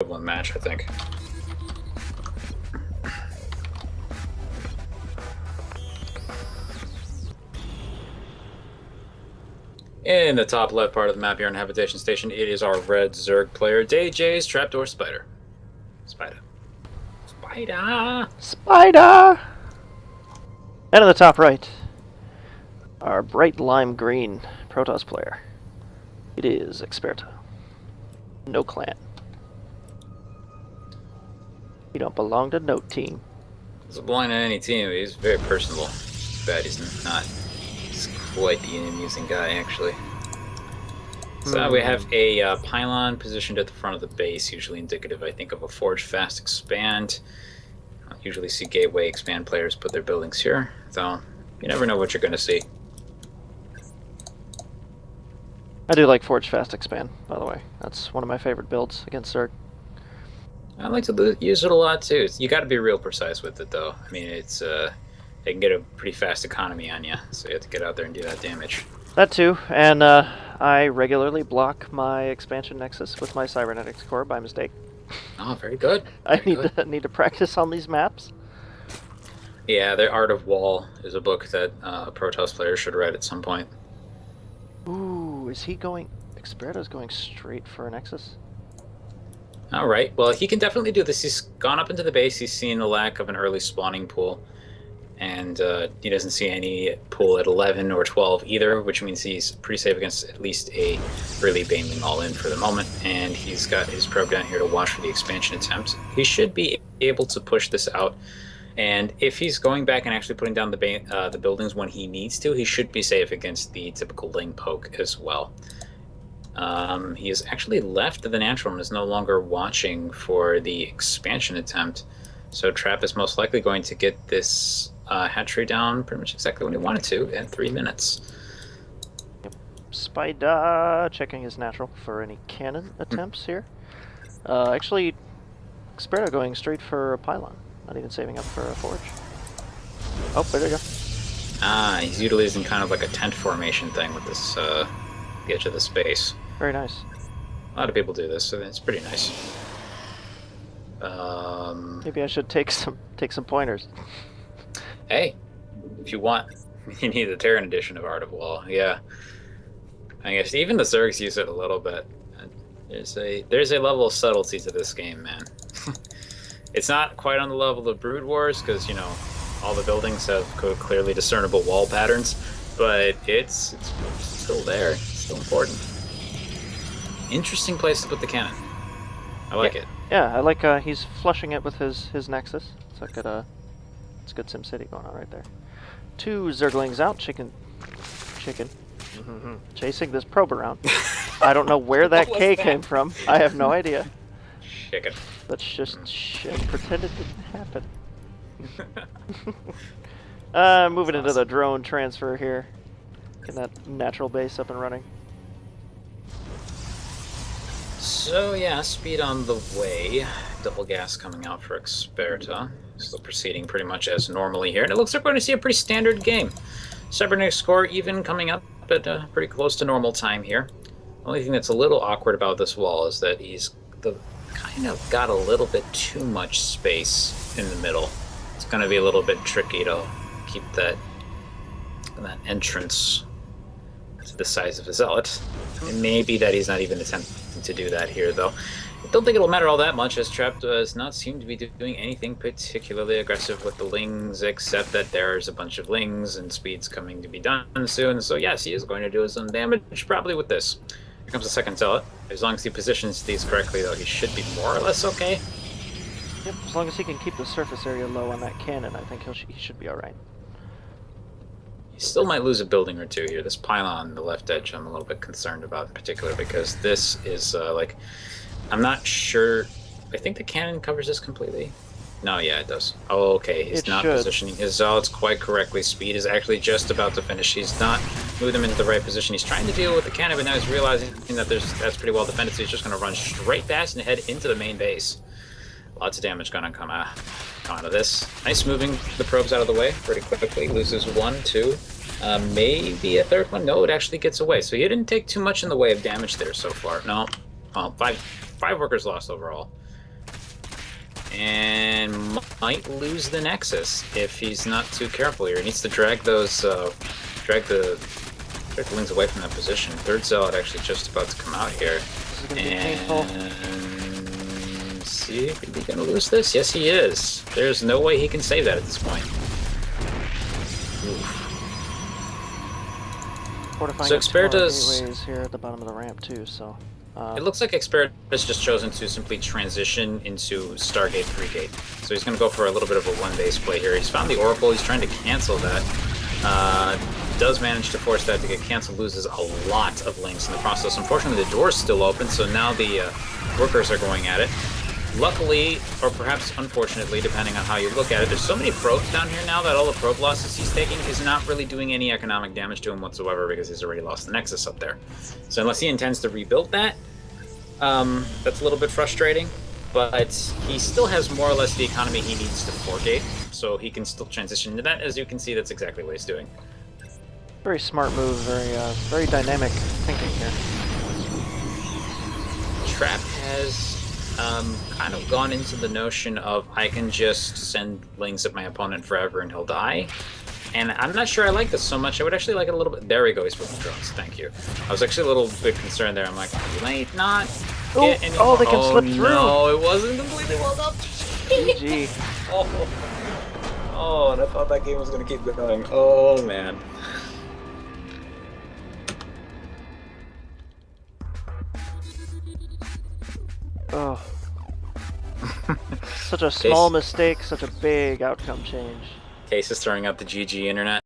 equivalent match, I think. In the top left part of the map here on Habitation Station, it is our red Zerg player, DJ's TrapDorSpida. Spider. Spider! And in the top right, our bright lime green Protoss player. It is Experta. No clan. You don't belong to no team. He doesn't belong to any team, but he's very personable. Too bad he's not. He's quite the amusing guy, actually. So we have a pylon positioned at the front of the base, usually indicative, I think, of a Forge Fast Expand. I usually see Gateway Expand players put their buildings here, so you never know what you're going to see. I do like Forge Fast Expand, by the way. That's one of my favorite builds against Zerg. I like to use it a lot too. You got to be real precise with it, though. I mean, it's it can get a pretty fast economy on you, so you have to get out there and do that damage. That too, and I regularly block my expansion nexus with my cybernetics core by mistake. Oh, very good. I need to practice on these maps. Yeah, The Art of Wall is a book that a Protoss player should read at some point. Ooh, is he going... Experta's going straight for a nexus? Alright, well, he can definitely do this. He's gone up into the base, he's seen the lack of an early spawning pool, and he doesn't see any pool at 11 or 12 either, which means he's pretty safe against at least a early Baneling all-in for the moment, and he's got his probe down here to watch for the expansion attempt. He should be able to push this out, and if he's going back and actually putting down the buildings when he needs to, he should be safe against the typical Ling poke as well. He has actually left the natural and is no longer watching for the expansion attempt, so Trap is most likely going to get this hatchery down pretty much exactly when he wanted to in 3 minutes. Yep. Spider checking his natural for any cannon attempts here. Actually, Experta going straight for a pylon, not even saving up for a forge. Oh, there you go. He's utilizing kind of like a tent formation thing with this the edge of the space. Very nice. A lot of people do this, so it's pretty nice. Maybe I should take some pointers. Hey, if you want, you need the Terran edition of Art of Wall. Yeah, I guess even the Zergs use it a little bit. There's a level of subtlety to this game, man. It's not quite on the level of Brood Wars because all the buildings have clearly discernible wall patterns, but it's still there. It's still important. Interesting place to put the cannon. I like it. Yeah, I like he's flushing it with his nexus. It's like it's good SimCity going on right there. 2 Zerglings out, chicken, chasing this probe around. I don't know where that K came from. I have no idea. Chicken. Let's just pretend it didn't happen. Moving into the drone transfer here. Getting that natural base up and running. So yeah, speed on the way. Double gas coming out for Experta. Still proceeding pretty much as normally here. And it looks like we're going to see a pretty standard game. Cybernetics score even coming up at pretty close to normal time here. The only thing that's a little awkward about this wall is that he's kind of got a little bit too much space in the middle. It's going to be a little bit tricky to keep that entrance to the size of a zealot. It may be that he's not even attempting to do that here, though. I don't think it'll matter all that much, as Trap does not seem to be doing anything particularly aggressive with the Lings, except that there's a bunch of Lings and speed's coming to be done soon. So yes, he is going to do some damage, probably with this. Here comes the second zealot. As long as he positions these correctly, though, he should be more or less okay. Yep, as long as he can keep the surface area low on that cannon, I think he should be alright. He still might lose a building or two here. This pylon on the left edge I'm a little bit concerned about in particular, because this is I'm not sure. I think the cannon covers this completely. No, yeah, it does. Oh, okay, he's not positioning his zealots quite correctly. Speed is actually just about to finish. He's not moved them into the right position. He's trying to deal with the cannon, but now he's realizing that that's pretty well defended, so he's just going to run straight past and head into the main base. Lots of damage going to come out of this. Nice moving the probes out of the way pretty quickly. Loses 1, 2, maybe a third one. No, it actually gets away. So he didn't take too much in the way of damage there so far. No, well, five workers lost overall. and might lose the Nexus if he's not too careful here. He needs to drag those, drag the wings away from that position. Third Zealot actually just about to come out here. This is going to be painful. See, is he going to lose this? Yes, he is. There's no way he can save that at this point. Oof. Fortifying So Experta's gateways here at the bottom of the ramp too, so... it looks like Experta's just chosen to simply transition into Stargate 3-gate. So he's going to go for a little bit of a one-base play here. He's found the Oracle. He's trying to cancel that. Does manage to force that to get canceled. Loses a lot of links in the process. Unfortunately, the door's still open, so now the workers are going at it. Luckily, or perhaps unfortunately, depending on how you look at it, there's so many probes down here now that all the probe losses he's taking is not really doing any economic damage to him whatsoever because he's already lost the Nexus up there. So unless he intends to rebuild that, that's a little bit frustrating. But he still has more or less the economy he needs to 4-gate, so he can still transition into that. As you can see, that's exactly what he's doing. Very smart move, very dynamic thinking here. Trap has kind of gone into the notion of I can just send lings at my opponent forever and he'll die. And I'm not sure I like this so much. I would actually like it a little bit. There we go, he's putting drones. Thank you. I was actually a little bit concerned there. I'm like, you might not get any. Oh, they can slip through. No, it wasn't completely well up. GG. Oh, and I thought that game was going to keep going. Oh, man. Oh. Such a small mistake, such a big outcome change. Case is throwing out the GG internet.